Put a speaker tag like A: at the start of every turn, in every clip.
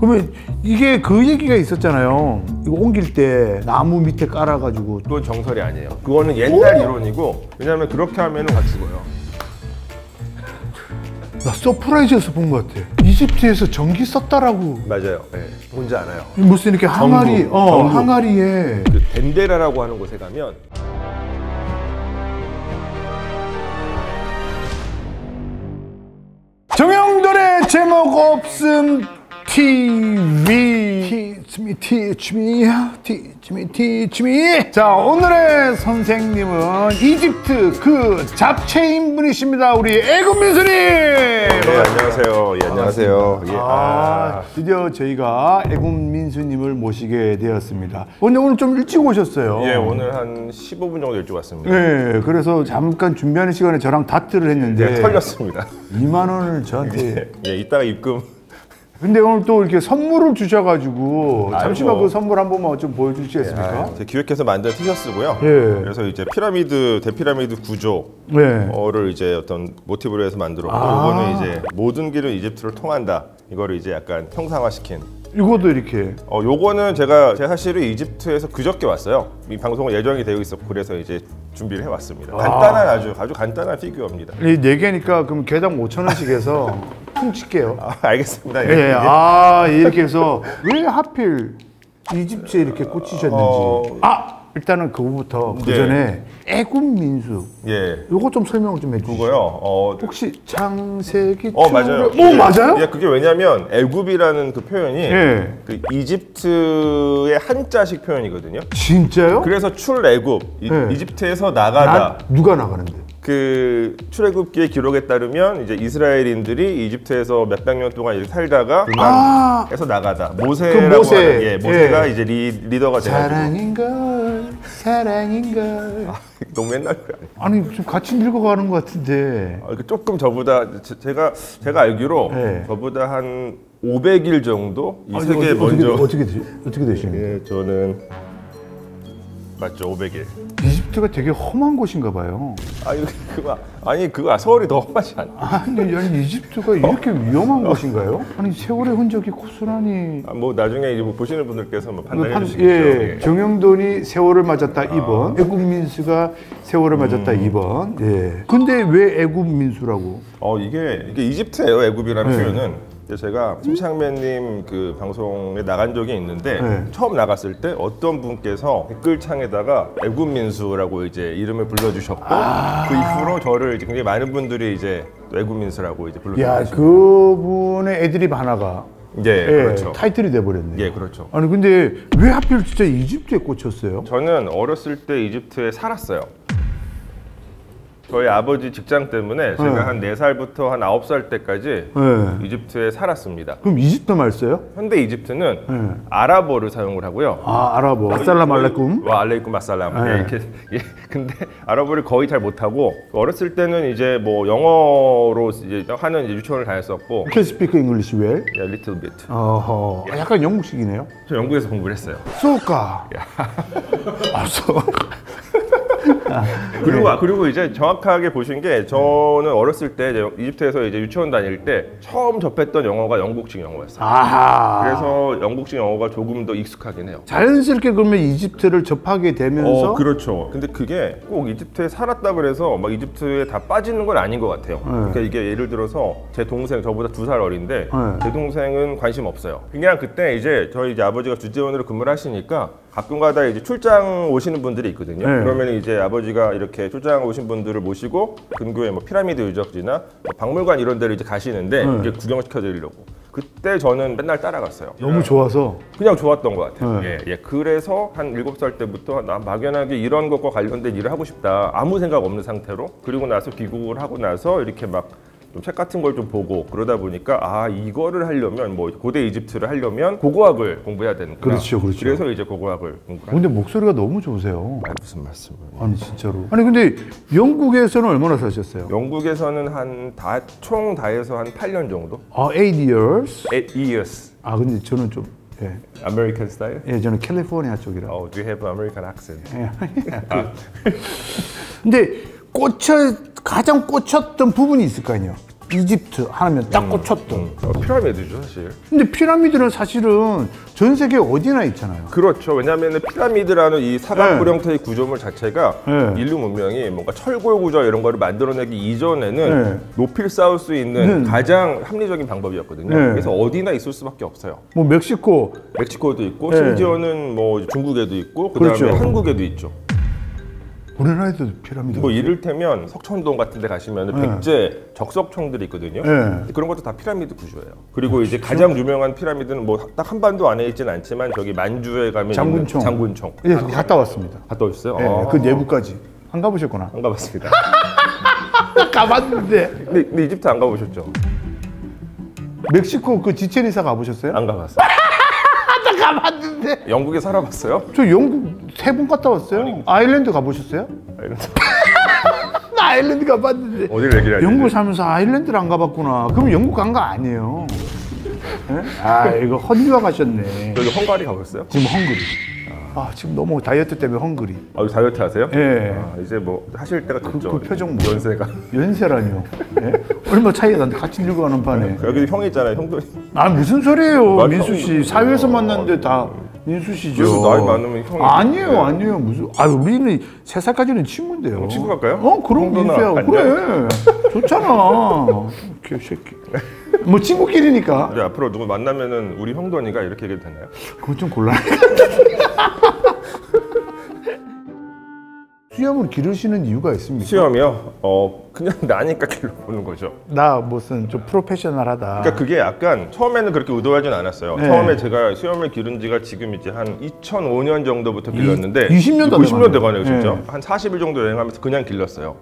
A: 그러면 이게 그 얘기가 있었잖아요. 이거 옮길 때 나무 밑에 깔아가지고.
B: 그건 정설이 아니에요. 그거는 옛날 이론이고, 왜냐면 그렇게 하면은 다 죽어요.
A: 나 서프라이즈에서 본 것 같아. 이집트에서 전기 썼다라고.
B: 맞아요. 네. 뭔지 알아요.
A: 무슨 이렇게 항아리,
B: 전구.
A: 항아리에.
B: 그 덴데라라고 하는 곳에 가면
A: 정영돈의 제목 없음 TV. Teach me. 자, 오늘의 선생님은 이집트 그 잡채인 분이십니다. 우리 애굽민수님.
B: 네, 안녕하세요. 예, 안녕하세요. 예.
A: 드디어 저희가 애굽민수님을 모시게 되었습니다. 오늘 좀 일찍 오셨어요.
B: 예, 오늘 한 15분 정도 일찍 왔습니다.
A: 네, 그래서 잠깐 준비하는 시간에 저랑 다트를 했는데
B: 네, 털렸습니다.
A: 2만 원을 저한테.
B: 예, 이따가 입금.
A: 근데 오늘 또 이렇게 선물을 주셔가지고 잠시만
B: 아이고.
A: 그 선물 한 번만 좀 보여주시겠습니까?
B: 제가 기획해서 만든 티셔츠고요.
A: 예.
B: 그래서 이제 대피라미드 구조를
A: 네.
B: 이제 어떤 모티브로 해서 만들었고, 이거는 이제 모든 길은 이집트를 통한다. 이거를 이제 약간 형상화시킨.
A: 이것도 이렇게.
B: 요거는 제가 사실은 이집트에서 그저께 왔어요. 이 방송은 예정이 되어 있었고, 그래서 이제 준비를 해왔습니다. 간단한 아주 간단한 피규어입니다.
A: 이 4개니까 그럼 개당 5,000원씩 해서 퉁칠게요.
B: 알겠습니다.
A: 예. 이렇게 해서 왜 하필 이집트에 이렇게 꽂히셨는지. 일단은 그거부터 그 전에 애굽민수.
B: 예.
A: 요거 좀 설명을 좀 해주시죠.
B: 그거요.
A: 혹시 창세기
B: 맞아요.
A: 맞아요?
B: 예, 그게 왜냐면 애굽이라는 그 표현이
A: 예.
B: 그 이집트의 한자식 표현이거든요.
A: 진짜요?
B: 그래서 출애굽,
A: 예.
B: 이집트에서 나가다.
A: 누가 나가는데?
B: 그 출애굽기의 기록에 따르면 이제 이스라엘인들이 이집트에서 몇백 년 동안 이렇게 살다가 그만해서 나가다. 모세라고 하는, 모세가 이제 리더가 돼가지고.
A: 사랑인걸.
B: 너무 옛날 거 아니에요?
A: 아니 좀 같이 늙어가는 것 같은데.
B: 조금 저보다 제가 알기로
A: 네.
B: 저보다 한 500일 정도 이 세계 먼저
A: 어떻게 되시는 거예요?
B: 예, 저는 맞죠, 500일.
A: 이집트가 되게 험한 곳인가 봐요.
B: 그거 서울이 더 험하지 않아?
A: 아니 이집트가 이렇게 위험한 곳인가요? 아니 세월의 흔적이 고스란히.
B: 뭐 나중에 이제 보시는 분들께서 뭐 판단해 주시겠죠.
A: 예. 정영돈이 세월을 맞았다 2번, 애굽민수가 세월을 맞았다 2번. 예. 근데 왜 애굽민수라고?
B: 이게 이집트예요, 애굽이라는 표현은. 제가 심창맨님 그 방송에 나간 적이 있는데 처음 나갔을 때 어떤 분께서 댓글창에다가 애굽민수라고 이제 이름을 불러주셨고 그 이후로 저를 이제 굉장히 많은 분들이 이제 애굽민수라고 이제 불러주셨어요.
A: 그분의 애드립 하나가
B: 그렇죠.
A: 타이틀이 돼버렸네요.
B: 예, 그렇죠.
A: 아니 근데 왜 하필 진짜 이집트에 꽂혔어요?
B: 저는 어렸을 때 이집트에 살았어요. 저희 아버지 직장 때문에 제가 한 4살부터 한 9살 때까지 이집트에 살았습니다.
A: 그럼 이집트 말 써요?
B: 현대 이집트는 아랍어를 사용을 하고요.
A: 아랍어. 아살람 알레쿰.
B: 와 알레이쿰 아살람. 이렇게. 근데 아랍어를 거의 잘 못하고 어렸을 때는 이제 뭐 영어로 이제 하는 유치원을 다녔었고.
A: You can speak English well?
B: Yeah, little bit.
A: 약간 영국식이네요.
B: 저 영국에서 공부를 했어요.
A: 쏘까.
B: 그리고 이제 정확하게 보신 게 저는 어렸을 때 이집트에서 이제 유치원 다닐 때 처음 접했던 영어가 영국식 영어였어요. 그래서 영국식 영어가 조금 더 익숙하긴 해요.
A: 자연스럽게 그러면 이집트를 접하게 되면서.
B: 그렇죠. 근데 그게 꼭 이집트에 살았다 그래서 막 이집트에 다 빠지는 건 아닌 것 같아요. 그러니까 이게 예를 들어서 제 동생 저보다 2살 어린데 제 동생은 관심 없어요. 그냥 그때 이제 저희 이제 아버지가 주재원으로 근무를 하시니까 가끔가다 이제 출장 오시는 분들이 있거든요. 그러면 이제 아버지가 이렇게 출장 오신 분들을 모시고 근교에 뭐 피라미드 유적지나 뭐 박물관 이런 데를 이제 가시는데 이제 구경시켜 드리려고. 그때 저는 맨날 따라갔어요.
A: 너무 좋아서.
B: 그냥 좋았던 것 같아요. 그래서 한 7살 때부터 나 막연하게 이런 것과 관련된 일을 하고 싶다. 아무 생각 없는 상태로. 그리고 나서 귀국을 하고 나서 이렇게 막 좀 책 같은 걸 좀 보고 그러다 보니까 이거를 하려면 뭐 고대 이집트를 하려면 고고학을 공부해야 되는구나.
A: 그렇죠.
B: 그래서 이제 고고학을 공부를.
A: 근데 목소리가 너무 좋으세요.
B: 무슨 말씀을?
A: 아니 진짜로. 아니 근데 영국에서는 얼마나 사셨어요?
B: 영국에서는 총 다 해서 한 8년 정도.
A: 8 years?
B: 8 years.
A: 근데 저는 좀.
B: American style?
A: 저는 캘리포니아 쪽이라.
B: Do you have American accent?
A: 근데 가장 꽂혔던 부분이 있을 거 아니에요? 이집트 하면 딱 꽂혔던.
B: 피라미드죠 사실.
A: 근데 피라미드는 사실은 전 세계 어디나 있잖아요.
B: 그렇죠. 왜냐하면 피라미드라는 이 사각뿔 형태의 구조물 자체가 인류 문명이 뭔가 철골 구조 이런 거를 만들어내기 이전에는 높이를 쌓을 수 있는 가장 합리적인 방법이었거든요. 그래서 어디나 있을 수밖에 없어요.
A: 뭐
B: 멕시코도 있고 심지어는 뭐 중국에도 있고 그다음에
A: 그렇죠.
B: 한국에도 있죠.
A: 우리나라에도 피라미드.
B: 뭐 이를테면 석천동 같은 데 가시면 백제 적석총들이 있거든요. 그런 것도 다 피라미드 구조예요. 그리고 이제 가장 유명한 피라미드는 뭐 딱 한반도 안에 있지는 않지만 저기 만주에 가면
A: 장군총.
B: 있는 장군총.
A: 예, 거기 갔다 왔습니다.
B: 갔다 오셨어요?
A: 예, 그 내부까지. 안 가보셨구나.
B: 안 가봤습니다.
A: 가봤는데.
B: 근데 이집트 안 가보셨죠?
A: 멕시코 그 지첸이사 가보셨어요?
B: 안 가봤어요.
A: 나 가봤는데.
B: 영국에 살아봤어요?
A: 저 영국 3번 갔다 왔어요. 아일랜드 가보셨어요? 나 아일랜드 가봤는데.
B: 어디를 얘기를 하지?
A: 영국 살면서 아일랜드를 안 가봤구나. 그럼 영국 간 거 아니에요? 예? 아 이거 헌유화 가셨네.
B: 여기 헝가리 가봤어요?
A: 지금 헝그리. 아 지금 너무 다이어트 때문에 헝그리.
B: 아, 다이어트 하세요?
A: 예.
B: 아, 이제 뭐 하실 때가 됐죠.
A: 그 표정 뭐.
B: 연세가.
A: 연세라니요. 예? 얼마 차이가 나는데 같이 늙어가는 판에.
B: 여기 형이 있잖아요, 형도.
A: 아 무슨 소리예요,
B: 맞아.
A: 민수 씨. 사회에서 만났는데 다 민수 씨죠.
B: 그래도 나이 많으면 형이.
A: 아니에요. 무슨. 아 우리는 3살까지는 친구인데요.
B: 친구 갈까요?
A: 그럼
B: 형도나
A: 민수야. 그래. 좋잖아. 개새끼. 뭐 친구끼리니까.
B: 이제 앞으로 누구 만나면은 우리 형돈이가 이렇게 얘기해도 되나요?
A: 그건 좀 곤란해. 수염을 기르시는 이유가 있습니까?
B: 수염이요? 그냥 나니까 길러보는 거죠.
A: 나 무슨 좀 프로페셔널하다.
B: 그러니까 그게 약간 처음에는 그렇게 의도하진 않았어요.
A: 네.
B: 처음에 제가 수염을 기른 지가 지금 이제 한 2005년 정도부터 길렀는데
A: 20년 다
B: 20년 돼가네요
A: 돼가네요.
B: 진짜.
A: 네.
B: 한 40일 정도 여행하면서 그냥 길렀어요.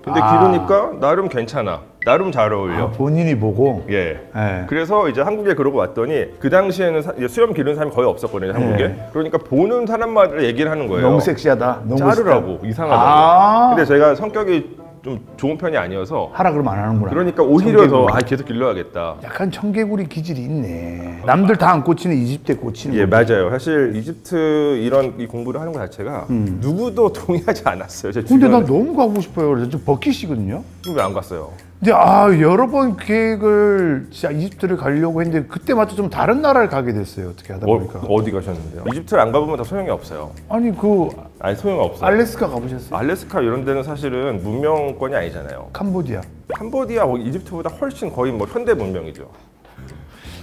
B: 근데 기르니까 나름 괜찮아. 나름 잘 어울려.
A: 본인이 보고.
B: 예.
A: 네.
B: 그래서 이제 한국에 그러고 왔더니 그 당시에는 이제 수염 기르는 사람이 거의 없었거든요 한국에.
A: 네.
B: 그러니까 보는 사람마다 얘기를 하는 거예요.
A: 너무 섹시하다. 너무
B: 자르라고 이상하다고.
A: 아.
B: 근데 제가 성격이 좀 좋은 편이 아니어서
A: 하라 그러면 안 하는구나.
B: 그러니까 오히려 더
A: 청개구리.
B: 계속 길러야겠다.
A: 약간 청개구리 기질이 있네. 남들 다 안 꽂히는 이집트에 꽂히는
B: 예,
A: 거.
B: 맞아요. 사실 이집트 이런 이 공부를 하는 것 자체가 누구도 동의하지 않았어요. 제
A: 근데 나
B: 주변에.
A: 너무 가고 싶어요. 그래서 좀 버킷이거든요.
B: 왜 안 갔어요?
A: 근데 여러 번 계획을 진짜 이집트를 가려고 했는데 그때마다 좀 다른 나라를 가게 됐어요. 어떻게 하다 보니까.
B: 어디 가셨는데요? 이집트를 안 가보면 다 소용이 없어요.
A: 아니
B: 아니 소용 없어요.
A: 알래스카 가보셨어요?
B: 알래스카 이런 데는 사실은 문명권이 아니잖아요.
A: 캄보디아.
B: 캄보디아, 이집트보다 훨씬 거의 뭐 현대 문명이죠.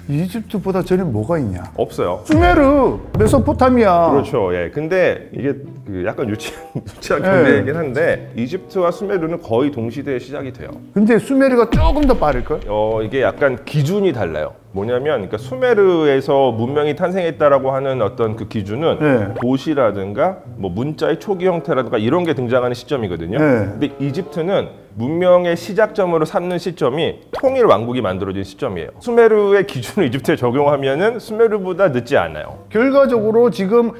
A: 이집트보다 전엔 뭐가 있냐?
B: 없어요.
A: 수메르, 메소포타미아.
B: 그렇죠. 예. 근데 이게 그 약간 유치한 견해이긴 한데 이집트와 수메르는 거의 동시대에 시작이 돼요.
A: 근데 수메르가 조금 더 빠를걸?
B: 이게 약간 기준이 달라요. 뭐냐면, 그러니까 수메르에서 문명이 탄생했다라고 하는 어떤 그 기준은
A: 네.
B: 도시라든가 뭐 문자의 초기 형태라든가 이런 게 등장하는 시점이거든요.
A: 네.
B: 근데 이집트는 문명의 시작점으로 삼는 시점이 통일 왕국이 만들어진 시점이에요. 수메르의 기준을 이집트에 적용하면은 수메르보다 늦지 않아요.
A: 결과적으로 지금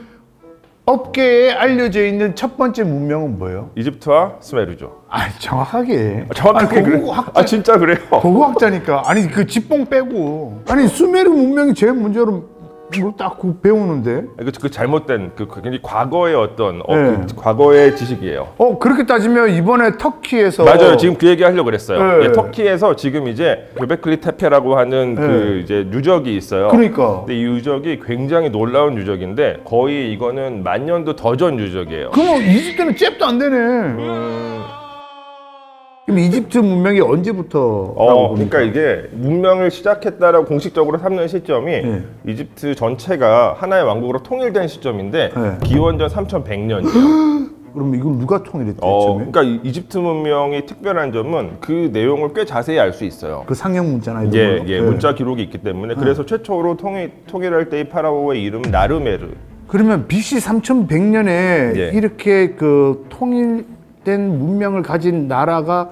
A: 업계에 알려져 있는 첫 번째 문명은 뭐예요?
B: 이집트와 수메르죠.
A: 정확하게.
B: 정확하게 그래.
A: 고고학자,
B: 진짜 그래요.
A: 고고학자니까. 아니 그 지뽕 빼고. 아니 수메르 문명이 제일 문제로 뭘 딱 배우는데.
B: 그 잘못된 굉장히 과거의 어떤
A: 네.
B: 그 과거의 지식이에요.
A: 그렇게 따지면 이번에 터키에서
B: 맞아요. 지금 그 얘기 하려고 그랬어요.
A: 네.
B: 예, 터키에서 지금 이제 göbekli tepe라고 하는 그 이제 유적이 있어요.
A: 그러니까.
B: 근데 이 유적이 굉장히 놀라운 유적인데 거의 이거는 10,000년도 더 전 유적이에요.
A: 그럼 이집트는 잽도 안 되네. 그럼 이집트 문명이 언제부터?
B: 그러니까 이게 문명을 시작했다라고 공식적으로 삼는 시점이 이집트 전체가 하나의 왕국으로 통일된 시점인데 기원전 3100년이에요.
A: 그럼 이걸 누가 통일했대? 처음에?
B: 그러니까 이집트 문명이 특별한 점은 그 내용을 꽤 자세히 알 수 있어요.
A: 그 상형 문자나 이런
B: 예,
A: 거?
B: 예, 문자 기록이 있기 때문에 그래서 최초로 통일할 때의 파라오의 이름은 나르메르.
A: 그러면 BC 3100년에
B: 예.
A: 이렇게 그 통일된 문명을 가진 나라가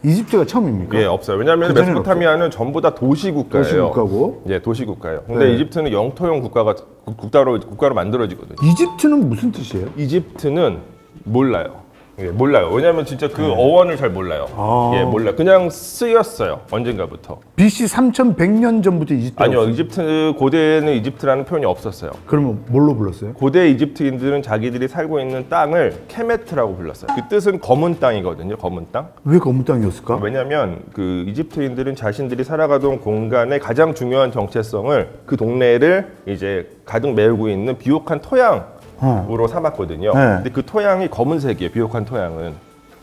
A: 이집트가 처음입니까?
B: 예, 없어요. 왜냐하면
A: 그전에는
B: 메소포타미아는 전부 다 도시국가예요.
A: 도시국가고.
B: 예, 도시국가예요. 근데
A: 네.
B: 이집트는 영토형 국가로 만들어지거든요.
A: 이집트는 무슨 뜻이에요?
B: 이집트는 몰라요. 예, 몰라요. 왜냐하면 진짜 그 어원을 잘 몰라요. 예, 몰라. 그냥 쓰였어요. 언젠가부터.
A: BC 3100년 전부터 이집트.
B: 아니요, 이집트 고대에는 이집트라는 표현이 없었어요.
A: 그러면 뭘로 불렀어요?
B: 고대 이집트인들은 자기들이 살고 있는 땅을 케메트라고 불렀어요. 그 뜻은 검은 땅이거든요. 검은 땅.
A: 왜 검은 땅이었을까?
B: 왜냐하면 그 이집트인들은 자신들이 살아가던 공간의 가장 중요한 정체성을 그 동네를 이제 가득 메우고 있는 비옥한 토양으로 삼았거든요. 근데 그 토양이 검은색이에요. 비옥한 토양은.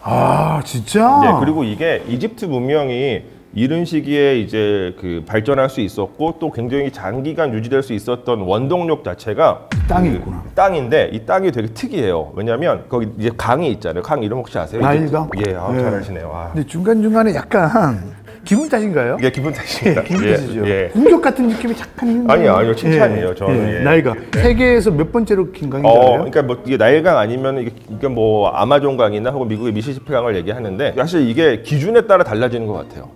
A: 아 진짜?
B: 네, 그리고 이게 이집트 문명이 이른 시기에 이제 그 발전할 수 있었고 또 굉장히 장기간 유지될 수 있었던 원동력 자체가
A: 땅이 있구나.
B: 땅인데 이 땅이 되게 특이해요. 왜냐하면 거기 이제 강이 있잖아요. 강 이름 혹시 아세요?
A: 나일강?
B: 예, 잘하시네요. 아.
A: 근데 중간중간에 약간 기분 탓인가요?
B: 예, 기분 탓입니다.
A: 기분 탓이죠.
B: 예.
A: 공격 같은 느낌이 잠깐 있는데.
B: 아니요, 칭찬이에요. 저는. 예.
A: 나일강. 세계에서 몇 번째로 긴 강인가요?
B: 그러니까 뭐 이게 나일강 아니면 이게 뭐 아마존강이나 혹은 미국의 미시시피강을 얘기하는데 사실 이게 기준에 따라 달라지는 것 같아요.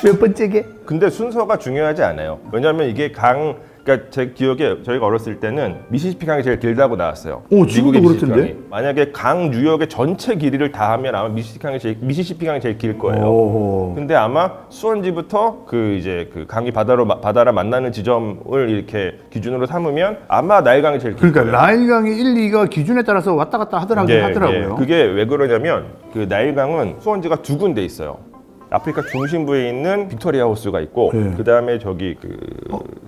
A: 몇 번째게?
B: 근데 순서가 중요하지 않아요. 왜냐하면 이게 그러니까 제 기억에 저희가 어렸을 때는 미시시피 강이 제일 길다고 나왔어요.
A: 오, 지금도 그렇던데?
B: 만약에 강 유역의 전체 길이를 다 하면 아마 미시시피 강이 제일 길 거예요. 근데 아마 수원지부터 그 이제 그 강이 바다랑 만나는 지점을 이렇게 기준으로 삼으면 아마 나일강이 제일 길
A: 그러니까
B: 거예요.
A: 나일강이 1, 2가 기준에 따라서 왔다 갔다 하더라고요.
B: 그게 왜 그러냐면 그 나일강은 수원지가 두 군데 있어요. 아프리카 중심부에 있는 빅토리아 호수가 있고 그 다음에 저기 그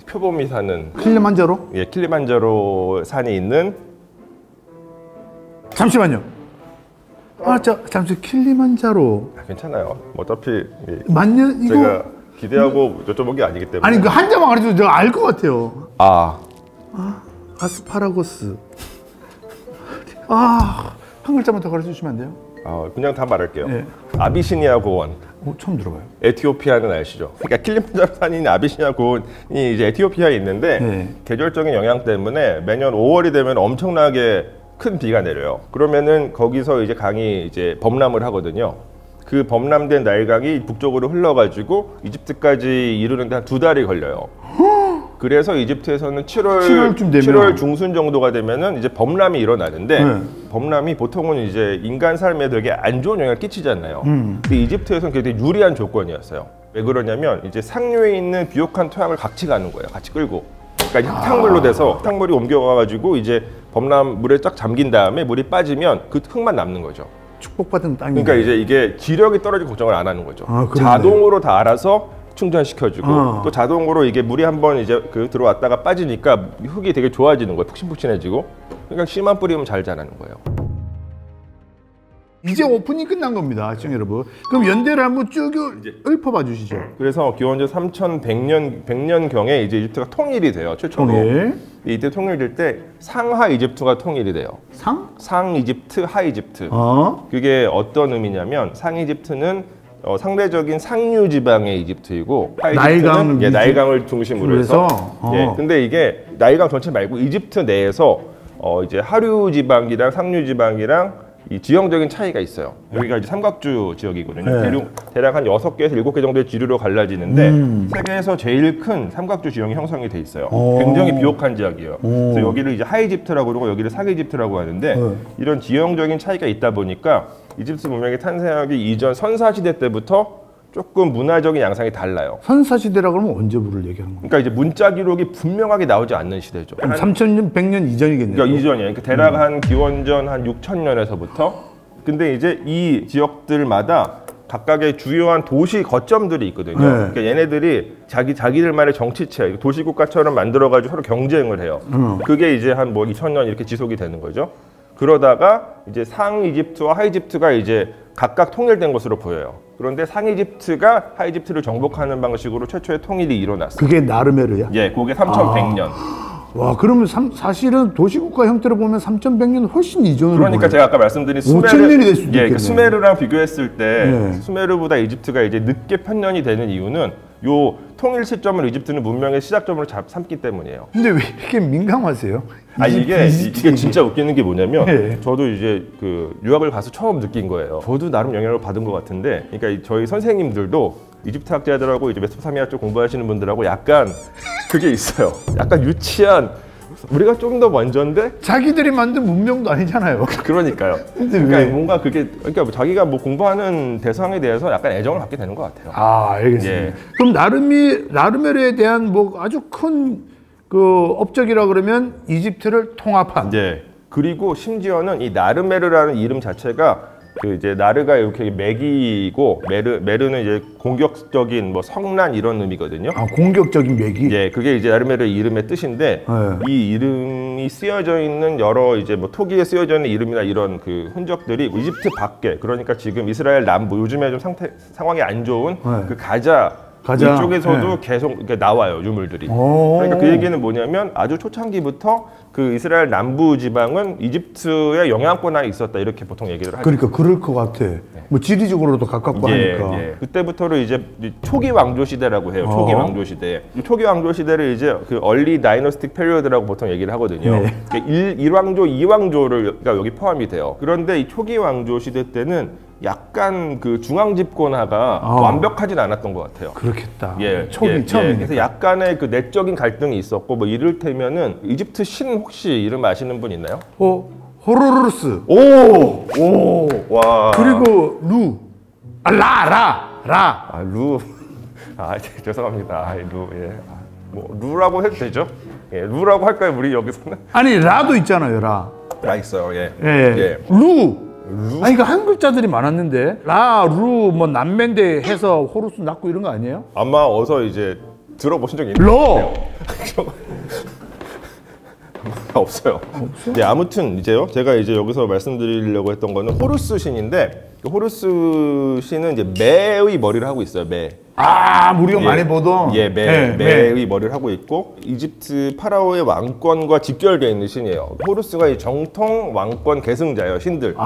B: 표범이 사는
A: 킬리만자로?
B: 예, 킬리만자로 산이 있는.
A: 잠시만요. 잠시 킬리만자로.
B: 괜찮아요. 어차피
A: 만년 이거
B: 제가 기대하고 여쭤본 게 아니기 때문에.
A: 아니 그 한자만 가르쳐도 내가 알 것 같아요. 아스파라거스. 한 글자만 더 가르쳐 주시면 안 돼요?
B: 그냥 다 말할게요.
A: 네.
B: 아비시니아 고원.
A: 처음 들어봐요.
B: 에티오피아는 아시죠? 그러니까 킬리만자로 산이 있는 아비시니아 고원이 이제 에티오피아에 있는데 계절적인 영향 때문에 매년 5월이 되면 엄청나게 큰 비가 내려요. 그러면은 거기서 이제 강이 이제 범람을 하거든요. 그 범람된 나일강이 북쪽으로 흘러가지고 이집트까지 이르는데 한 2달이 걸려요. 그래서 이집트에서는
A: 7월쯤 되면
B: 7월 중순 정도가 되면은 이제 범람이 일어나는데 범람이 보통은 이제 인간 삶에 되게 안 좋은 영향을 끼치잖아요. 근데 이집트에서는 그게 되게 유리한 조건이었어요. 왜 그러냐면 이제 상류에 있는 비옥한 토양을 같이 가는 거예요. 같이 끌고. 그러니까 이제 흙탕물로 돼서 흙탕물이 옮겨가가지고 이제 범람 물에 쫙 잠긴 다음에 물이 빠지면 그 흙만 남는 거죠.
A: 축복받은 땅이.
B: 그러니까 이제 이게 지력이 떨어지고 걱정을 안 하는 거죠.
A: 그렇네.
B: 자동으로 다 알아서 충전시켜주고 또 자동으로 이게 물이 한번 이제 들어왔다가 빠지니까 흙이 되게 좋아지는 거예요. 푹신푹신해지고. 그러니까 씨만 뿌리면 잘 자라는 거예요.
A: 이제 오픈이 끝난 겁니다, 시청자 여러분. 그럼 연대를 한번 쭉 읊어봐 주시죠.
B: 그래서 기원전 3100년경에 이제 이집트가 통일이 돼요. 최초로. 이때 통일될 때 상하 이집트가 통일이 돼요. 상 이집트, 하 이집트. 그게 어떤 의미냐면 상 이집트는 상대적인 상류 지방의 이집트이고 하이집트는 나일강을 중심으로 해서 근데 이게 나일강 전체 말고 이집트 내에서 이제 하류 지방이랑 상류 지방이랑 이 지형적인 차이가 있어요. 여기가 이제 삼각주 지역이거든요. 대략 한 6개에서 7개 정도의 지류로 갈라지는데 세계에서 제일 큰 삼각주 지형이 형성이 돼 있어요. 굉장히 비옥한 지역이에요. 그래서 여기를 이제 하이집트라고 그러고 여기를 상이집트라고 하는데 이런 지형적인 차이가 있다 보니까 이집트 문명이 탄생하기 이전 선사시대 때부터 조금 문화적인 양상이 달라요.
A: 선사시대라고 하면 언제부를 얘기하는 겁니까?
B: 그러니까 이제 문자 기록이 분명하게 나오지 않는 시대죠.
A: 3000년, 100년 이전이겠네요.
B: 그러니까 이전이에요. 그러니까 대략 한 기원전 한 6000년에서부터. 근데 이제 이 지역들마다 각각의 주요한 도시 거점들이 있거든요. 그러니까 얘네들이 자기들만의 정치체, 도시국가처럼 만들어가지고 서로 경쟁을 해요. 그게 이제 한 뭐 2000년 이렇게 지속이 되는 거죠. 그러다가 이제 상 이집트와 하 이집트가 이제 각각 통일된 것으로 보여요. 그런데 상 이집트가 하 이집트를 정복하는 방식으로 최초의 통일이 일어났어요.
A: 그게 나르메르야?
B: 예, 그게 3100년.
A: 와, 그러면 사실은 도시국가 형태로 보면 3100년 훨씬 이전으로
B: 그러니까
A: 보여요.
B: 제가 아까 말씀드린
A: 수메르 될 수도 있겠네.
B: 수메르랑 비교했을 때 수메르보다 이집트가 이제 늦게 편년이 되는 이유는 요 통일 시점을 이집트는 문명의 시작점으로 삼기 때문이에요.
A: 근데 왜 이렇게 민감하세요?
B: 이게 진짜 웃기는 게 뭐냐면 저도 이제 그 유학을 가서 처음 느낀 거예요. 저도 나름 영향을 받은 것 같은데, 그러니까 저희 선생님들도 이집트 학자들하고 이제 메소포타미아 쪽 공부하시는 분들하고 약간 그게 있어요. 약간 유치한 우리가 좀 더 먼저인데
A: 자기들이 만든 문명도 아니잖아요.
B: 그러니까요.
A: 근데
B: 그러니까
A: 왜?
B: 뭔가 그게 그러니까 자기가 뭐 공부하는 대상에 대해서 약간 애정을 갖게 되는 것 같아요.
A: 아, 알겠습니다.
B: 예.
A: 그럼 나르메르에 대한 뭐 아주 큰 그 업적이라 그러면 이집트를 통합한.
B: 예. 그리고 심지어는 이 나르메르라는 이름 자체가 그 이제 나르가 이렇게 맥이고 메르는 이제 공격적인 뭐 성난 이런 의미거든요.
A: 아, 공격적인 맥이.
B: 예, 그게 이제 나르메르 이름의 뜻인데 이 이름이 쓰여져 있는 여러 이제 뭐 토기에 쓰여져 있는 이름이나 이런 그 흔적들이 이집트 밖에 그러니까 지금 이스라엘 남부 요즘에 좀 상황이 안 좋은 그 가자 이쪽에서도 계속 이렇게 나와요 유물들이. 그러니까 그 얘기는 뭐냐면 아주 초창기부터 그 이스라엘 남부 지방은 이집트의 영향권 안에 있었다 이렇게 보통 얘기를 하죠.
A: 그러니까 그럴 것 같아. 뭐 지리적으로도 가깝고 하니까.
B: 그때부터를 이제 초기 왕조 시대라고 해요. 초기 왕조 시대. 이 초기 왕조 시대를 이제 그 얼리 다이너스틱 페리어드라고 보통 얘기를 하거든요. 그러니까 1왕조, 2왕조가 여기 포함이 돼요. 그런데 이 초기 왕조 시대 때는 약간 그 중앙 집권화가 완벽하진 않았던 것 같아요.
A: 그렇겠다.
B: 처음이니까.
A: 처음이니까.
B: 그래서 약간의 그 내적인 갈등이 있었고 뭐 이를테면은 이집트 신 혹시 이름 아시는 분 있나요?
A: 호로루스.
B: 와.
A: 그리고 라.
B: 루. 죄송합니다. 뭐 루라고 해도 되죠? 예, 루라고 할까요, 우리 여기서는?
A: 아니, 라도 있잖아요, 라.
B: 라 있어요, 예.
A: 루. 아니, 이거 한 글자들이 많았는데 루, 뭐 남매인데 해서 호루스 낳고 이런 거 아니에요?
B: 아마 어서 이제 들어보신 적이 있는
A: 러.
B: 없어요. 네, 아무튼 이제요. 제가 이제 여기서 말씀드리려고 했던 거는 호루스 신인데 그 호루스 신은 이제 매의 머리를 하고 있어요. 매.
A: 우리가 많이 보던.
B: 매의 머리를 하고 있고 이집트 파라오의 왕권과 직결되어 있는 신이에요. 호루스가 이 정통 왕권 계승자예요. 신들.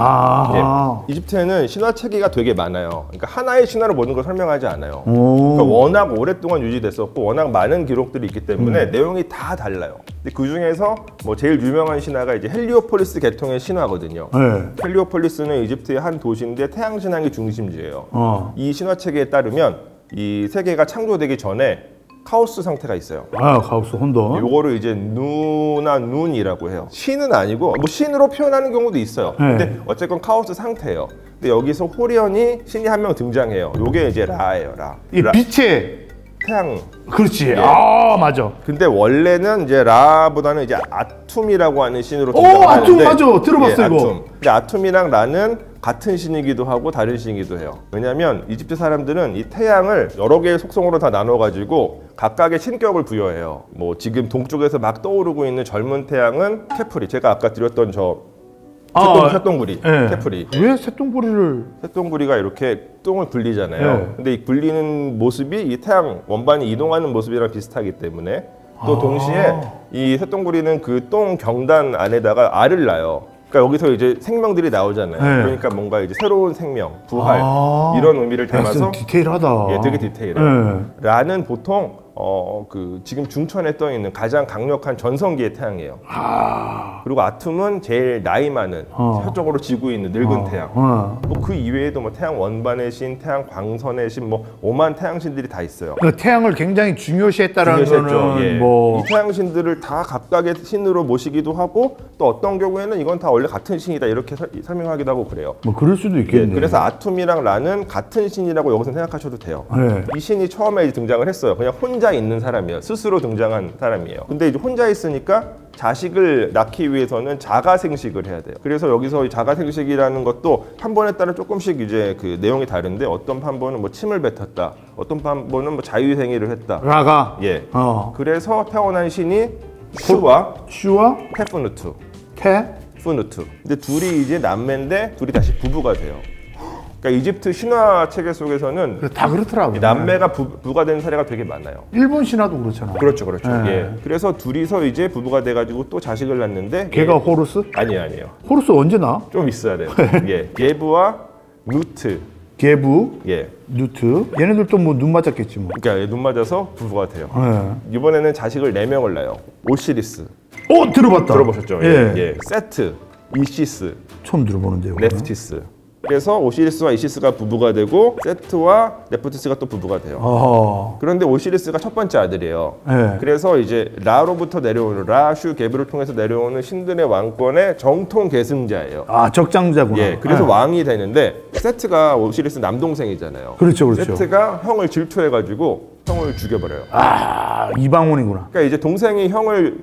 B: 이집트에는 신화 체계가 되게 많아요. 그러니까 하나의 신화로 모든 걸 설명하지 않아요. 그러니까 워낙 오랫동안 유지됐었고 워낙 많은 기록들이 있기 때문에 내용이 다 달라요. 근데 그 중에서 뭐 제일 유명한 신화가 이제 헬리오폴리스 계통의 신화거든요. 헬리오폴리스는 이집트의 한 도시인데 태양 신앙의 중심지예요. 이 신화 체계에 따르면 이 세계가 창조되기 전에 카오스 상태가 있어요.
A: 카오스 혼돈.
B: 요거를 이제 누나 눈이라고 해요. 신은 아니고 뭐 신으로 표현하는 경우도 있어요. 근데 어쨌건 카오스 상태예요. 근데 여기서 호련이 신이 한 명 등장해요. 요게 이제 라예요.
A: 이 빛의
B: 태양.
A: 그렇지. 맞아.
B: 근데 원래는 이제 라보다는 이제 아툼이라고 하는 신으로 등장하는데
A: 아툼 맞아. 들어봤어 이거.
B: 아툼. 근데 아툼이랑 라는 같은 신이기도 하고 다른 신이기도 해요. 왜냐면 이집트 사람들은 이 태양을 여러 개의 속성으로 다 나눠가지고 각각의 신격을 부여해요. 뭐 지금 동쪽에서 막 떠오르고 있는 젊은 태양은 케프리. 제가 아까 드렸던 새똥구리. 케프리.
A: 왜 새똥구리를?
B: 새똥구리가 이렇게 똥을 굴리잖아요. 근데 이 굴리는 모습이 이 태양 원반이 이동하는 모습이랑 비슷하기 때문에 또 동시에 이 새똥구리는 그 똥 경단 안에다가 알을 낳아요. 그러니까 여기서 이제 생명들이 나오잖아요. 그러니까 뭔가 이제 새로운 생명, 부활 이런 의미를 담아서
A: 디테일하다.
B: 되게 디테일해요. 라는 보통 그 지금 중천에 떠 있는 가장 강력한 전성기의 태양이에요. 그리고 아툼은 제일 나이 많은 서쪽으로 지고 있는 늙은 태양. 뭐 그 이외에도 뭐 태양 원반의 신, 태양 광선의 신, 뭐 오만 태양신들이 다 있어요.
A: 태양을 굉장히 중요시했다라는 거는 뭐
B: 이 태양신들을 다 각각의 신으로 모시기도 하고 또 어떤 경우에는 이건 다 원래 같은 신이다 이렇게 설명하기도 하고 그래요.
A: 뭐 그럴 수도 있겠네.
B: 그래서 아툼이랑 라는 같은 신이라고 여기서 생각하셔도 돼요. 이 신이 처음에 등장을 했어요. 그냥 혼자 있는 사람이에요. 스스로 등장한 사람이에요. 근데 이제 혼자 있으니까 자식을 낳기 위해서는 자가생식을 해야 돼요. 그래서 여기서 이 자가생식이라는 것도 판본에 따라 조금씩 이제 그 내용이 다른데 어떤 판본은 뭐 침을 뱉었다, 어떤 판본은 뭐 자유생애를 했다.
A: 라가.
B: 그래서 태어난 신이 슈와 테푸누투. 근데 둘이 이제 남매인데 둘이 다시 부부가 돼요. 그러니까 이집트 신화 체계 속에서는
A: 다 그렇더라고요.
B: 남매가 부부가 된 사례가 되게 많아요.
A: 일본 신화도 그렇잖아.
B: 그렇죠. 그래서 둘이서 이제 부부가 돼가지고 또 자식을 낳는데
A: 걔가 호루스?
B: 아니에요.
A: 호루스 언제 나?
B: 좀 있어야 돼요. 게부와 누트.
A: 게부, 누트. 얘네들도 뭐 눈 맞았겠지 뭐.
B: 그러니까 눈 맞아서 부부가 돼요. 이번에는 자식을 4명을 낳아요. 오시리스.
A: 들어봤다.
B: 들어보셨죠? 세트, 이시스,
A: 처음 들어보는데요.
B: 네프티스. 그래서 오시리스와 이시스가 부부가 되고 세트와 네프티스가 또 부부가 돼요. 그런데 오시리스가 첫 번째 아들이에요.
A: 네.
B: 그래서 이제 라로부터 내려오는 라, 슈, 게브를 통해서 내려오는 신들의 왕권의 정통 계승자예요.
A: 아, 적장자구나.
B: 예, 그래서
A: 네.
B: 왕이 되는데 세트가 오시리스 남동생이잖아요.
A: 그렇죠, 그렇죠.
B: 세트가 형을 질투해가지고 형을 죽여버려요.
A: 아, 이방원이구나.
B: 그러니까 이제 동생이 형을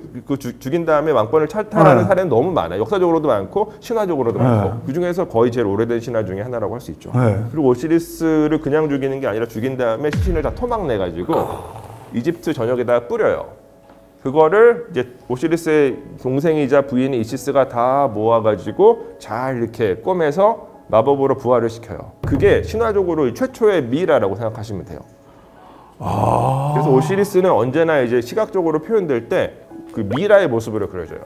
B: 죽인 다음에 왕권을 탈탈하는 사례는 너무 많아요. 역사적으로도 많고 신화적으로도 많고 그 중에서 거의 제일 오래된 신화 중에 하나라고 할 수 있죠. 그리고 오시리스를 그냥 죽이는 게 아니라 죽인 다음에 시신을 다 토막내가지고 이집트 전역에다 뿌려요. 그거를 이제 오시리스의 동생이자 부인인 이시스가 다 모아가지고 잘 이렇게 꿰매서 마법으로 부활을 시켜요. 그게 신화적으로 최초의 미이라라고 생각하시면 돼요. 그래서 오시리스는 언제나 이제 시각적으로 표현될 때 그 미라의 모습으로 그려져요.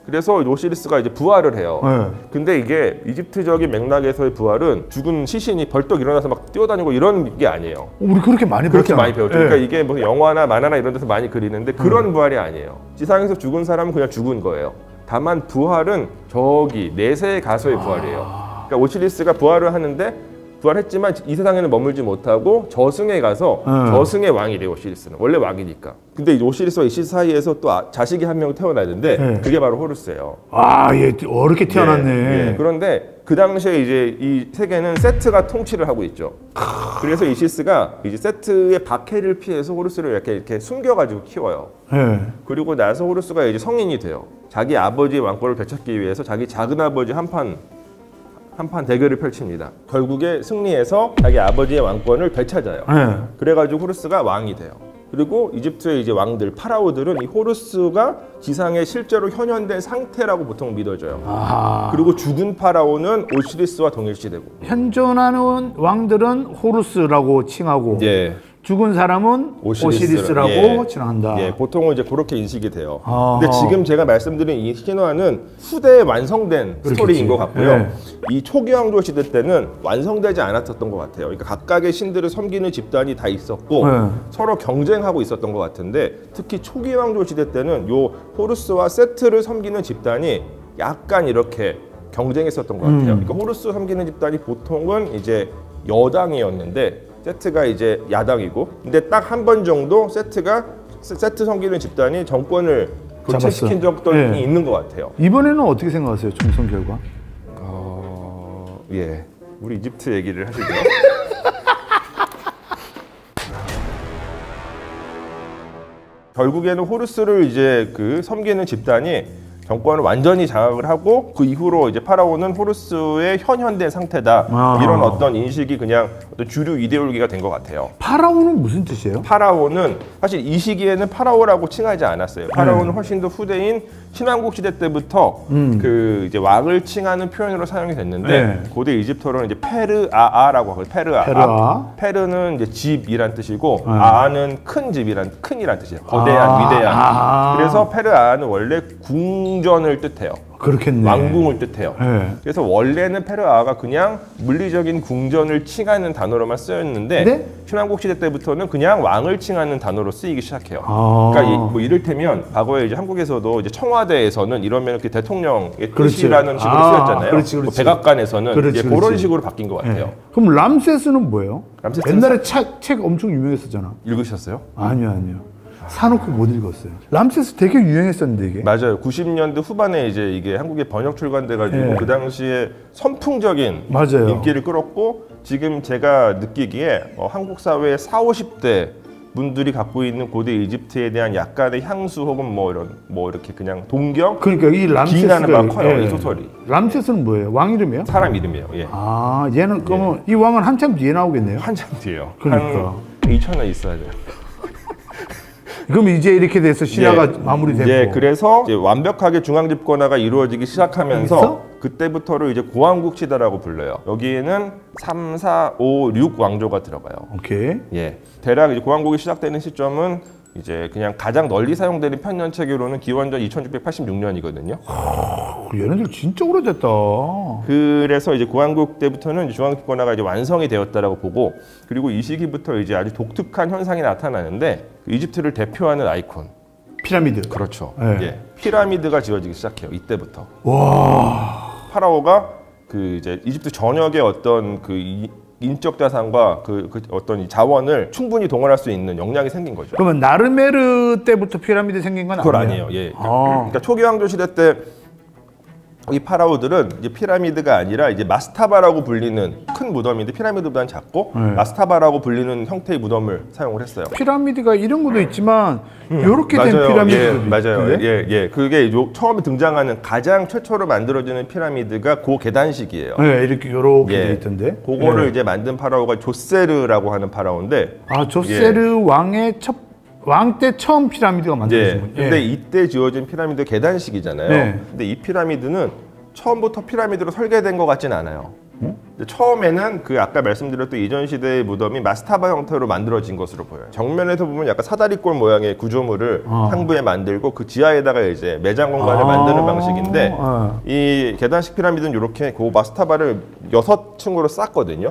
B: 그래서 오시리스가 이제 부활을 해요. 근데 이게 이집트적인 맥락에서의 부활은 죽은 시신이 벌떡 일어나서 막 뛰어다니고 이런 게 아니에요.
A: 우리 그렇게 많이
B: 그렇게
A: 배웠잖아.
B: 많이 배웠죠. 그러니까 이게 뭐 영화나 만화나 이런 데서 많이 그리는데 그런 부활이 아니에요. 지상에서 죽은 사람은 그냥 죽은 거예요. 다만 부활은 저기 내세에 가서의 부활이에요. 그러니까 오시리스가 부활을 하는데 부활했지만 이 세상에는 머물지 못하고 저승에 가서 저승의 왕이 돼요. 오시리스는 원래 왕이니까. 근데 오시리스와 이시스 사이에서 또 자식이 한 명 태어나는데 그게 바로 호루스예요.
A: 아, 얘 어렵게 태어났네.
B: 예. 그런데 그 당시에 이제 이 세계는 세트가 통치를 하고 있죠. 그래서 이시스가 이제 세트의 박해를 피해서 호루스를 이렇게 숨겨가지고 키워요. 그리고 나서 호루스가 이제 성인이 돼요. 자기 아버지의 왕권을 되찾기 위해서 자기 작은 아버지 한판 대결을 펼칩니다. 결국에 승리해서 자기 아버지의 왕권을 되찾아요. 그래가지고 호루스가 왕이 돼요. 그리고 이집트의 이제 왕들, 파라오들은 이 호루스가 지상에 실제로 현현된 상태라고 보통 믿어져요. 그리고 죽은 파라오는 오시리스와 동일시되고.
A: 현존하는 왕들은 호루스라고 칭하고
B: 예.
A: 죽은 사람은 오시리스라고 칭한다.
B: 예, 보통은 이제 그렇게 인식이 돼요. 근데 지금 제가 말씀드린 이 신화는 후대에 완성된 스토리인 것 같고요. 이 초기 왕조 시대 때는 완성되지 않았었던 것 같아요. 그러니까 각각의 신들을 섬기는 집단이 다 있었고 서로 경쟁하고 있었던 것 같은데 특히 초기 왕조 시대 때는 요 호루스와 세트를 섬기는 집단이 약간 이렇게 경쟁했었던 것 같아요. 그러니까 호루스 섬기는 집단이 보통은 이제 여당이었는데 세트가 이제 야당이고, 근데 딱 한 번 정도 세트 섬기는 집단이 정권을 교체시킨 적도 있는 것 같아요.
A: 이번에는 어떻게 생각하세요? 총선 결과?
B: 예, 우리 이집트 얘기를 하시죠. 결국에는 호루스를 이제 섬기는 집단이 정권을 완전히 장악을 하고 그 이후로 이제 파라오는 호루스의 현현된 상태다. 이런 어떤 인식이 그냥 어떤 주류 이데올기가 된 것 같아요.
A: 파라오는 무슨 뜻이에요?
B: 파라오는 사실 이 시기에는 파라오라고 칭하지 않았어요. 파라오는 훨씬 더 후대인 신왕국 시대 때부터 그 이제 왕을 칭하는 표현으로 사용이 됐는데 고대 이집트어로는 이제 페르아아라고 하거든요. 페르는 이제 집이란 뜻이고 아아는 큰이란 뜻이에요. 거대한, 위대한. 그래서 페르아아는 원래 궁전을 뜻해요.
A: 그렇겠네.
B: 왕궁을 뜻해요. 그래서 원래는 페르아가 그냥 물리적인 궁전을 칭하는 단어로만 쓰였는데 신왕국 시대 때부터는 그냥 왕을 칭하는 단어로 쓰이기 시작해요. 그러니까 뭐 이를테면 과거에 이제 한국에서도 이제 청와대에서는 이러면 그 대통령의 뜻이라는 식으로 쓰였잖아요. 뭐 백악관에서는 이제 그런 식으로 바뀐 것 같아요.
A: 그럼 람세스는 뭐예요?
B: 람세스는
A: 옛날에 책 엄청 유명했었잖아.
B: 읽으셨어요?
A: 아니요. 사놓고 못 읽었어요. 람세스 되게 유행했었는데 이게.
B: 맞아요. 90년대 후반에 이제 이게 한국에 번역 출간돼가지고 그 당시에 선풍적인 인기를 끌었고 지금 제가 느끼기에 한국 사회의 40~50대 분들이 갖고 있는 고대 이집트에 대한 약간의 향수 혹은 뭐 이렇게 그냥 동경?
A: 그러니까 이 람세스가
B: 막 커요. 이 소설이.
A: 람세스는 뭐예요? 왕 이름이에요?
B: 사람 이름이에요. 예.
A: 아, 얘는 그러면 이 왕은 한참 뒤에 나오겠네요.
B: 한참 뒤에요.
A: 그러니까.
B: 한 2000년 있어야 돼요.
A: 그럼 이제 이렇게 돼서 신화가 마무리되고.
B: 예, 그래서 이제 완벽하게 중앙 집권화가 이루어지기 시작하면서 그때부터를 이제 고왕국 시대라고 불러요. 여기에는 3, 4, 5, 6 왕조가 들어가요.
A: 오케이.
B: 예, 대략 이제 고왕국이 시작되는 시점은 이제 그냥 가장 널리 사용되는 편년체계로는 기원전 2686년이거든요.
A: 얘네들 진짜 오래됐다.
B: 그래서 이제 고왕국 때부터는 중앙 집권화가 이제 완성이 되었다라고 보고, 그리고 이 시기부터 이제 아주 독특한 현상이 나타나는데 이집트를 대표하는 아이콘
A: 피라미드.
B: 그렇죠. 예, 피라미드가 지어지기 시작해요. 이때부터.
A: 와.
B: 파라오가 그 이제 이집트 전역의 어떤 그 인적 자산과 그 어떤 이 자원을 충분히 동원할 수 있는 역량이 생긴 거죠.
A: 그러면 나르메르 때부터 피라미드 생긴 건
B: 그건
A: 아니에요?
B: 아니에요. 예. 그러니까 초기 왕조 시대 때 이 파라오들은 이제 피라미드가 아니라 이제 마스타바라고 불리는 큰 무덤인데 피라미드보다는 작고 마스타바라고 불리는 형태의 무덤을 사용을 했어요.
A: 피라미드가 이런 것도 있지만 이렇게 된 피라미드도
B: 맞아요. 예. 그게 처음에 등장하는 가장 최초로 만들어지는 피라미드가 그 계단식이에요.
A: 네, 이렇게 돼 있던데.
B: 그거를 이제 만든 파라오가 조세르라고 하는 파라오인데.
A: 아, 조세르 왕 때 처음 피라미드가 만들어진 거예요.
B: 근데 이때 지어진 피라미드 계단식이잖아요. 근데 이 피라미드는 처음부터 피라미드로 설계된 것 같진 않아요. 처음에는 그 아까 말씀드렸던 이전 시대의 무덤이 마스타바 형태로 만들어진 것으로 보여요. 정면에서 보면 약간 사다리꼴 모양의 구조물을 상부에 만들고 그 지하에다가 이제 매장 공간을 만드는 방식인데 이 계단식 피라미드는 이렇게 그 마스타바를 6층으로 쌓거든요.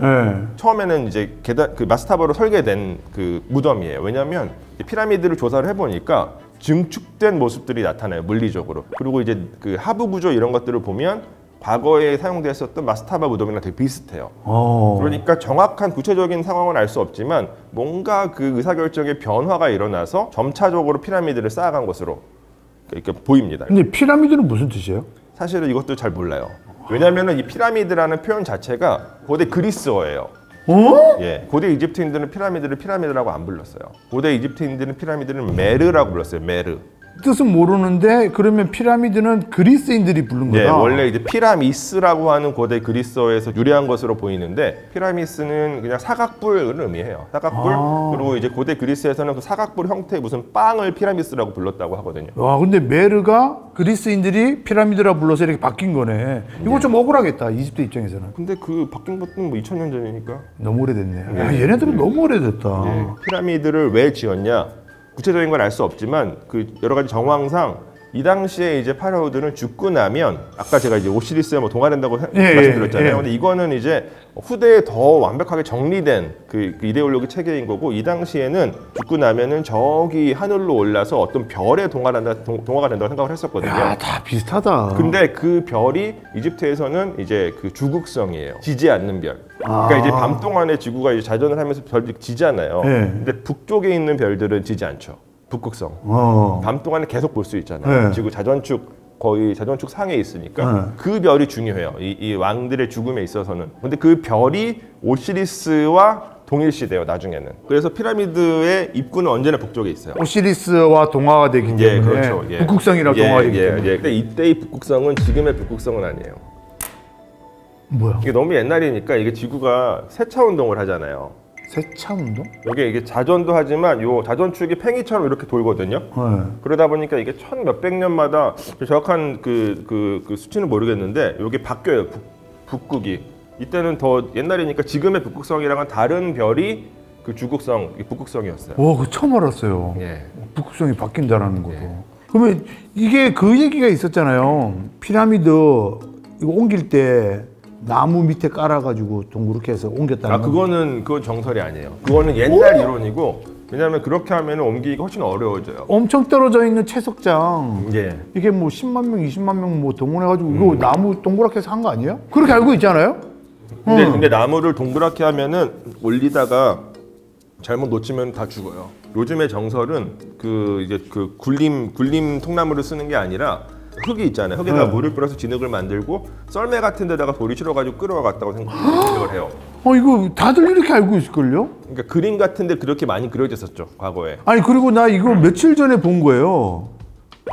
B: 처음에는 이제 그 마스타바로 설계된 그 무덤이에요. 왜냐하면 피라미드를 조사를 해보니까 증축된 모습들이 나타나요, 물리적으로. 그리고 이제 그 하부 구조 이런 것들을 보면 과거에 사용됐었던 마스타바 무덤이랑 되게 비슷해요. 그러니까 정확한 구체적인 상황은 알 수 없지만 뭔가 그 의사결정의 변화가 일어나서 점차적으로 피라미드를 쌓아간 것으로 이렇게 보입니다.
A: 근데 피라미드는 무슨 뜻이에요?
B: 사실은 이것도 잘 몰라요. 왜냐하면 이 피라미드라는 표현 자체가 고대 그리스어예요. 예, 고대 이집트인들은 피라미드를 피라미드라고 안 불렀어요. 고대 이집트인들은 피라미드를 메르라고 불렀어요. 메르.
A: 뜻은 모르는데 그러면 피라미드는 그리스인들이 부른 거다.
B: 네, 원래 이제 피라미스라고 하는 고대 그리스어에서 유래한 것으로 보이는데 피라미스는 그냥 사각뿔을 의미해요. 사각뿔. 그리고 이제 고대 그리스에서는 그 사각뿔 형태의 무슨 빵을 피라미스라고 불렀다고 하거든요.
A: 와, 근데 메르가 그리스인들이 피라미드라고 불러서 이렇게 바뀐 거네. 이거 좀 억울하겠다, 이집트 입장에서는.
B: 근데 그 바뀐 것도 뭐 2000년 전이니까.
A: 너무 오래됐네. 야, 얘네들은 너무 오래됐다.
B: 피라미드를 왜 지었냐? 구체적인 건 알 수 없지만 그 여러 가지 정황상 이 당시에 이제 파라오들은 죽고 나면 아까 제가 이제 오시리스에 뭐 동화된다고 말씀드렸잖아요. 근데 이거는 이제 후대에 더 완벽하게 정리된 그 이데올로기 체계인 거고 이 당시에는 죽고 나면은 저기 하늘로 올라서 어떤 별에 동화가 된다고 생각을 했었거든요.
A: 야, 다 비슷하다.
B: 근데 그 별이 이집트에서는 이제 그 주극성이에요. 지지 않는 별. 그러니까 이제 밤 동안에 지구가 이제 자전을 하면서 별들이 지잖아요. 근데 북쪽에 있는 별들은 지지 않죠. 북극성. 밤 동안에 계속 볼 수 있잖아요. 지구 자전축 거의 자전축 상에 있으니까 그 별이 중요해요. 이 왕들의 죽음에 있어서는. 근데 그 별이 오시리스와 동일시돼요, 나중에는. 그래서 피라미드의 입구는 언제나 북쪽에 있어요.
A: 오시리스와 동화가 되기 때문에.
B: 그렇죠.
A: 북극성이랑 동화가 되기 때문에.
B: 근데 이때의 북극성은 지금의 북극성은 아니에요.
A: 뭐야?
B: 이게 너무 옛날이니까 이게 지구가 세차 운동을 하잖아요.
A: 세차 운동?
B: 이게 자전도 하지만 요 자전축이 팽이처럼 이렇게 돌거든요. 그러다 보니까 이게 천 몇백 년마다 정확한 그 수치는 모르겠는데 이게 바뀌어요. 북극이. 이때는 더 옛날이니까 지금의 북극성이랑은 다른 별이 그 주극성, 북극성이었어요.
A: 와, 그거 처음 알았어요. 북극성이 바뀐다라는 것도. 그러면 이게 그 얘기가 있었잖아요. 피라미드 이거 옮길 때 나무 밑에 깔아가지고 동그랗게 해서 옮겼다는.
B: 그건 정설이 아니에요. 그거는 옛날 이론이고, 왜냐하면 그렇게 하면 옮기기가 훨씬 어려워져요.
A: 엄청 떨어져 있는 채석장. 이게 뭐 10만 명, 20만 명 뭐 동원해가지고 이거 나무 동그랗게 해서 한 거 아니에요? 그렇게 알고 있잖아요.
B: 근데 나무를 동그랗게 하면은 올리다가 잘못 놓치면 다 죽어요. 요즘의 정설은 이제 굴림 통나무를 쓰는 게 아니라 흙이 있잖아요. 흙에다가 물을 뿌려서 진흙을 만들고 썰매 같은 데다가 돌이 실어가지고 끌어갔다고 생각을 해요.
A: 이거 다들 이렇게 알고 있을걸요?
B: 그러니까 그림 같은 데 그렇게 많이 그려졌었죠, 과거에.
A: 아니, 그리고 나 이거 며칠 전에 본 거예요.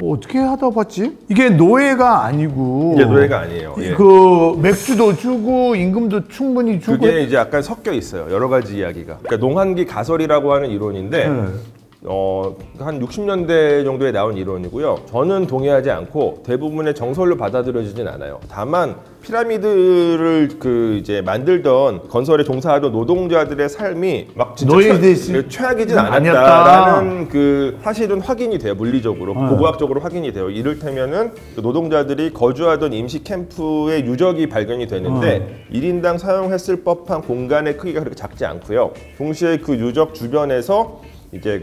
A: 어떻게 하다 봤지? 이게 노예가 아니고.
B: 노예가 아니에요.
A: 그 맥주도 주고 임금도 충분히 주고.
B: 그게 이제 약간 섞여 있어요. 여러 가지 이야기가. 그러니까 농한기 가설이라고 하는 이론인데 한 60년대 정도에 나온 이론이고요. 저는 동의하지 않고 대부분의 정설로 받아들여지진 않아요. 다만 피라미드를 이제 만들던 건설에 종사하던 노동자들의 삶이 막 진짜 최악이진 않았다라는 사실은 확인이 돼요. 물리적으로, 고고학적으로 확인이 돼요. 이를테면은 노동자들이 거주하던 임시 캠프의 유적이 발견이 되는데 1인당 사용했을 법한 공간의 크기가 그렇게 작지 않고요. 동시에 그 유적 주변에서 이제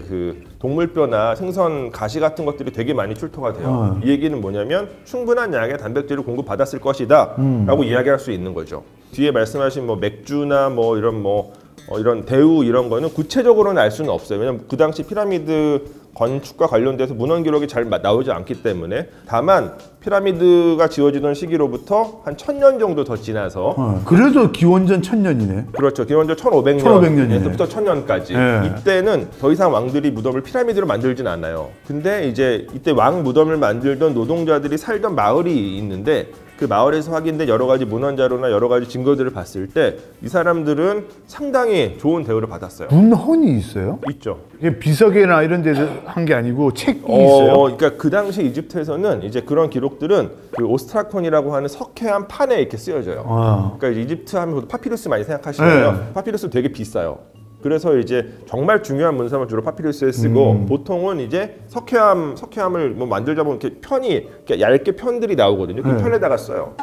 B: 동물뼈나 생선 가시 같은 것들이 되게 많이 출토가 돼요. 이 얘기는 뭐냐면 충분한 양의 단백질을 공급받았을 것이다 라고 이야기할 수 있는 거죠. 뒤에 말씀하신 뭐 맥주나 뭐 이런 대우 이런 거는 구체적으로는 알 수는 없어요. 왜냐면 그 당시 피라미드 건축과 관련돼서 문헌 기록이 잘 나오지 않기 때문에, 다만 피라미드가 지어지던 시기로부터 한 1000년 정도 더 지나서
A: 그래도 기원전 1000년이네.
B: 그렇죠. 기원전 1500년부터 1000년까지 이때는 더 이상 왕들이 무덤을 피라미드로 만들진 않아요. 근데 이제 이때 왕 무덤을 만들던 노동자들이 살던 마을이 있는데 그 마을에서 확인된 여러 가지 문헌 자료나 여러 가지 증거들을 봤을 때 이 사람들은 상당히 좋은 대우를 받았어요.
A: 문헌이 있어요?
B: 있죠.
A: 이게 비석이나 이런 데서 한 게 아니고 책이 있어요?
B: 그러니까 그 당시 이집트에서는 이제 그런 기록들은 그 오스트라콘이라고 하는 석회암 판에 이렇게 쓰여져요. 그러니까 이집트 하면 파피루스 많이 생각하시잖아요. 파피루스 되게 비싸요. 그래서 이제 정말 중요한 문서만 주로 파피루스에 쓰고 보통은 이제 석회암을 뭐 만들다 보면 이렇게 편이 이렇게 얇게 편들이 나오거든요. 그 편에다가 써요.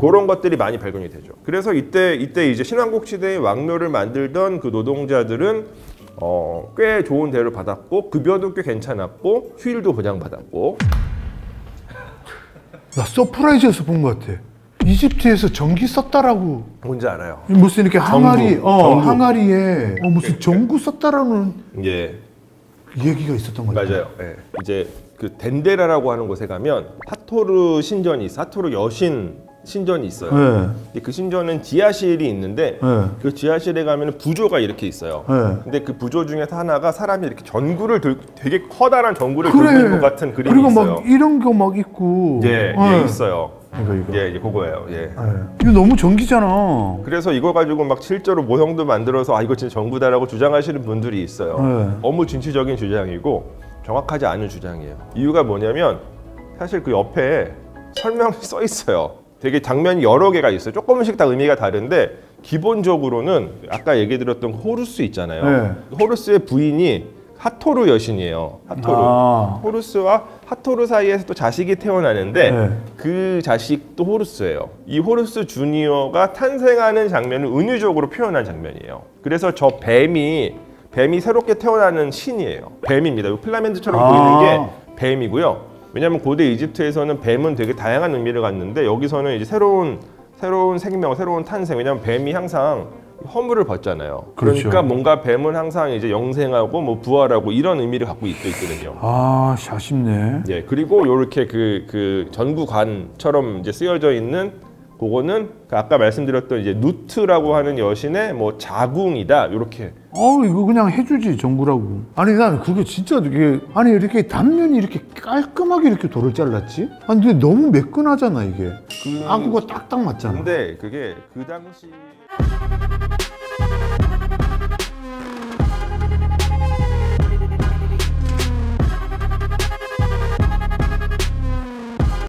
B: 그런 것들이 많이 발견이 되죠. 그래서 이때 이제 신왕국 시대의 왕묘를 만들던 그 노동자들은 꽤 좋은 대우를 받았고 급여도 꽤 괜찮았고 휴일도 보장받았고.
A: 나 서프라이즈에서 본 것 같아. 이집트에서 전기 썼다라고.
B: 뭔지 알아요?
A: 무슨 이렇게 항아리,
B: 전구.
A: 항아리에 무슨 전구 썼다라는
B: 예.
A: 얘기가 있었던 거죠.
B: 맞아요. 예. 이제 그 덴데라라고 하는 곳에 가면 하토르 신전이 있어. 하토르 여신 신전이 있어요. 근데 그 신전은 지하실이 있는데 그 지하실에 가면 부조가 이렇게 있어요. 근데 그 부조 중에서 하나가 사람이 이렇게 전구를 되게 커다란 전구를 들고 있는 것 같은 그림이
A: 그리고
B: 있어요.
A: 막 이런 거 막 있고.
B: 예, 있어요.
A: 이거.
B: 예, 그거예요. 예.
A: 이거 너무 전기잖아.
B: 그래서 이거 가지고 막 실제로 모형도 만들어서 이거 진짜 전구다라고 주장하시는 분들이 있어요. 너무 진취적인 주장이고 정확하지 않은 주장이에요. 이유가 뭐냐면 사실 그 옆에 설명이 써 있어요. 되게 장면이 여러 개가 있어요. 조금씩 다 의미가 다른데 기본적으로는 아까 얘기 드렸던 호루스 있잖아요. 호루스의 부인이 하토르 여신이에요. 호루스와 하토르 사이에서 또 자식이 태어나는데 그 자식도 호루스예요. 이 호루스 주니어가 탄생하는 장면을 은유적으로 표현한 장면이에요. 그래서 저 뱀이 새롭게 태어나는 신이에요. 뱀입니다. 이 필라멘트처럼 보이는 게 뱀이고요. 왜냐하면 고대 이집트에서는 뱀은 되게 다양한 의미를 갖는데 여기서는 이제 새로운 생명, 새로운 탄생. 왜냐하면 뱀이 항상 허물을 벗잖아요.
A: 그렇죠.
B: 그러니까 뭔가 뱀은 항상 이제 영생하고 뭐 부활하고 이런 의미를 갖고 있거든요.
A: 아쉽네.
B: 예, 그리고 이렇게 그 전구관처럼 이제 쓰여져 있는 그거는 아까 말씀드렸던 이제 누트라고 하는 여신의 뭐 자궁이다 이렇게.
A: 이거 그냥 해주지 전구라고. 아니 난 그게 진짜 이게 이렇게 단면이 이렇게 깔끔하게 이렇게 돌을 잘랐지? 근데 너무 매끈하잖아 이게. 아구가 딱딱 맞잖아.
B: 근데 그게 그 당시